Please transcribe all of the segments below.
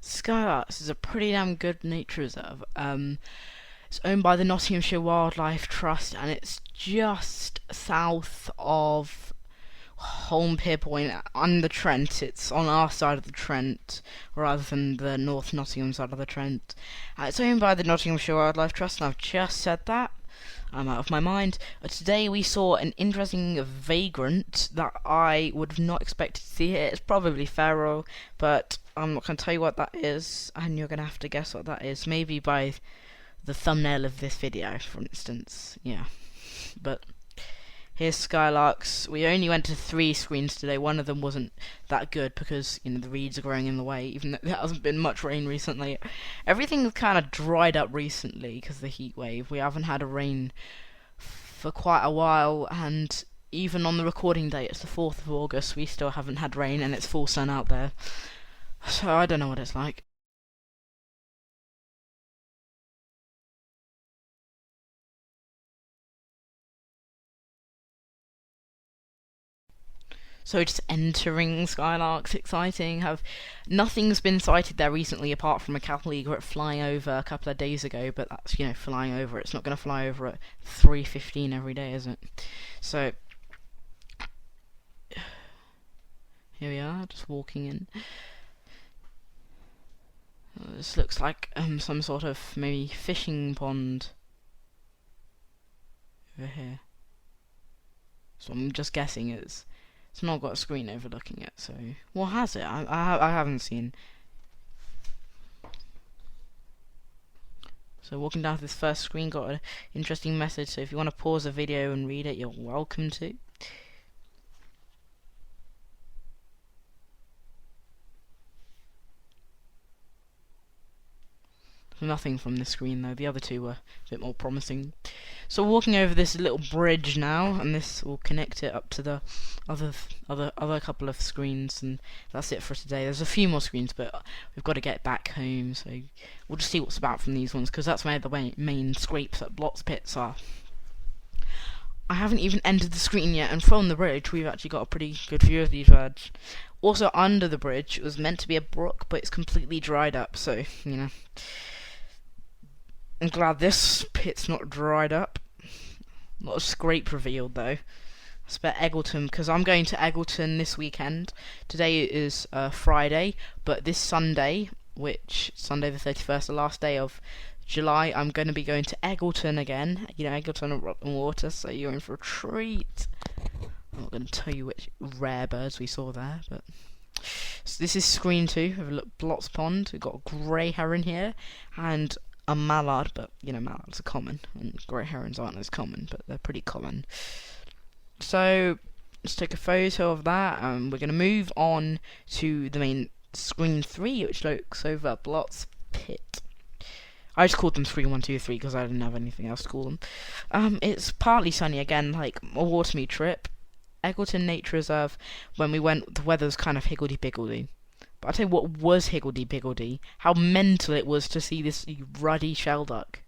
Skylarks is a pretty damn good nature reserve. It's owned by the Nottinghamshire Wildlife Trust, and it's just south of Holme Pierpoint on the Trent. It's on our side of the Trent rather than the North Nottingham side of the Trent. It's owned by the Nottinghamshire Wildlife Trust, and I've just said that. I'm out of my mind. Today we saw an interesting vagrant that I would have not expected to see here. It's probably feral, but I'm not going to tell you what that is, and you're going to have to guess what that is. Maybe by the thumbnail of this video, for instance. Yeah. But here's Skylarks. We only went to 3 screens today. One of them wasn't that good because, you know, the reeds are growing in the way, even though there hasn't been much rain recently. Everything's kind of dried up recently because of the heat wave. We haven't had a rain for quite a while, and even on the recording date, it's the 4th of August, we still haven't had rain, and it's full sun out there. So I don't know what it's like. So just entering Skylarks, exciting. Nothing's been sighted there recently apart from a cattle egret flying over a couple of days ago, but that's, you know, flying over. It's not going to fly over at 3:15 every day, is it? So here we are, just walking in. This looks like some sort of maybe fishing pond over here. So I'm just guessing it's not got a screen overlooking it, so what has it? I haven't seen. So walking down to this first screen, got an interesting message, so if you want to pause the video and read it, you're welcome to. Nothing from this screen though, the other two were a bit more promising. So walking over this little bridge now, and this will connect it up to the other couple of screens, and that's it for today. There's a few more screens, but we've got to get back home, so we'll just see what's about from these ones, because that's where the main scrapes at Blots Pits are. I haven't even entered the screen yet, and from the bridge we've actually got a pretty good view of these birds. Also under the bridge, it was meant to be a brook, but it's completely dried up, so, you know, I'm glad this pit's not dried up. Not a scrape revealed though. I bet Egleton, because I'm going to Egleton this weekend. Today is Friday, but this Sunday, which Sunday the 31st, the last day of July, I'm going to be going to Egleton again. You know, Egleton and Rock and Water, so you're in for a treat. I'm not going to tell you which rare birds we saw there, but so this is screen 2 of a Blots Pond. We've got a grey heron here and a mallard, but you know, mallards are common, and grey herons aren't as common, but they're pretty common. So let's take a photo of that, and we're going to move on to the main screen 3, which looks over Blots Pit. I just called them 3, 1, 2, 3 because I didn't have anything else to call them. It's partly sunny again, like a watermead trip. Egleton Nature Reserve, when we went, the weather was kind of higgledy-piggledy. But I'll tell you what was higgledy-piggledy, how mental it was to see this Ruddy Shelduck.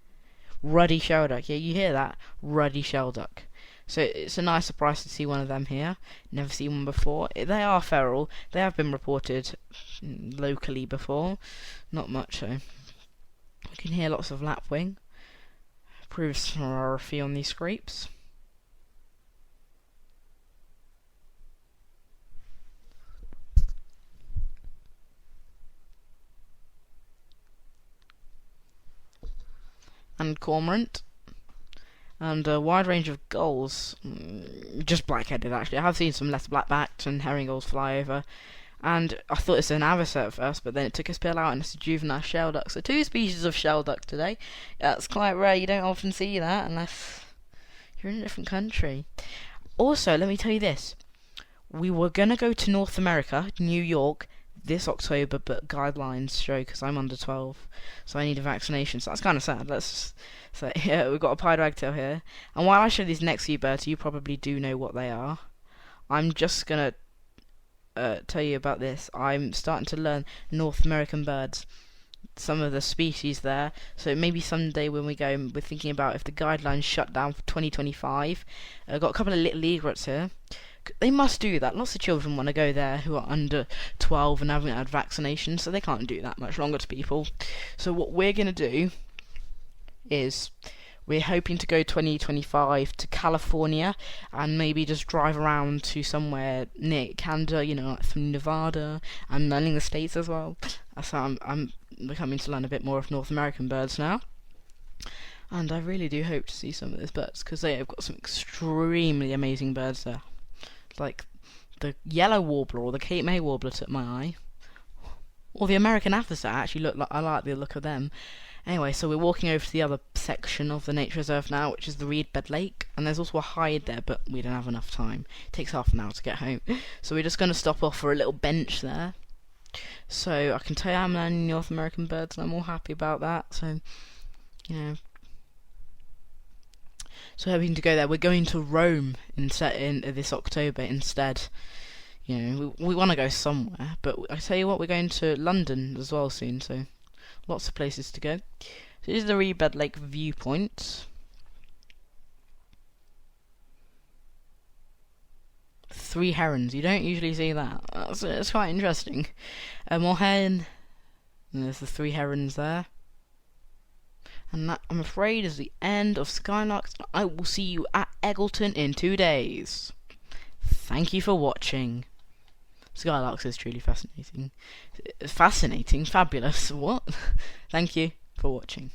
Ruddy Shelduck, yeah, you hear that? Ruddy Shelduck. So it's a nice surprise to see one of them here. Never seen one before. They are feral. They have been reported locally before. Not much though. You can hear lots of lapwing. Proves some rarity on these scrapes. And cormorant, and a wide range of gulls, just black-headed actually. I have seen some less black-backed and herring gulls fly over, and I thought it's an avocet at first, but then it took a spill out and it's a juvenile shelduck. So 2 species of shelduck today. That's quite rare, you don't often see that unless you're in a different country. Also, let me tell you this, we were going to go to North America, New York, this October, but guidelines show, because I'm under 12, so I need a vaccination, so that's kind of sad. So yeah, we've got a pied wagtail here, and while I show these next few birds, you probably do know what they are. I'm just gonna tell you about this. I'm starting to learn North American birds, some of the species there, so maybe someday when we go, we're thinking about if the guidelines shut down for 2025. I've got a couple of little egrets here. They must do that. Lots of children want to go there who are under 12 and haven't had vaccinations, so they can't do that much longer to people. So what we're going to do is we're hoping to go 2025 to California and maybe just drive around to somewhere near Canada, like through Nevada, and learning the states as well. So I'm becoming to learn a bit more of North American birds now. And I really do hope to see some of those birds, because they have got some extremely amazing birds there. Like the yellow warbler or the Cape May warbler took my eye. Or the American atherstone actually I like the look of them. Anyway, so we're walking over to the other section of the nature reserve now, which is the Reedbed Lake, and there's also a hide there, but we don't have enough time. It takes half an hour to get home, so we're just going to stop off for a little bench there. So I can tell you I'm learning North American birds, and I'm all happy about that. So, so hoping to go there. We're going to Rome in this October instead. We want to go somewhere, but I tell you what, we're going to London as well soon, so lots of places to go. So this is the Reedbed Lake Viewpoint. 3 herons. You don't usually see that. It's quite interesting. More hen. And there's the 3 herons there. And that, I'm afraid, is the end of Skylarks. I will see you at Egleton in 2 days. Thank you for watching. Skylarks is truly fascinating. Fascinating? Fabulous. What? Thank you for watching.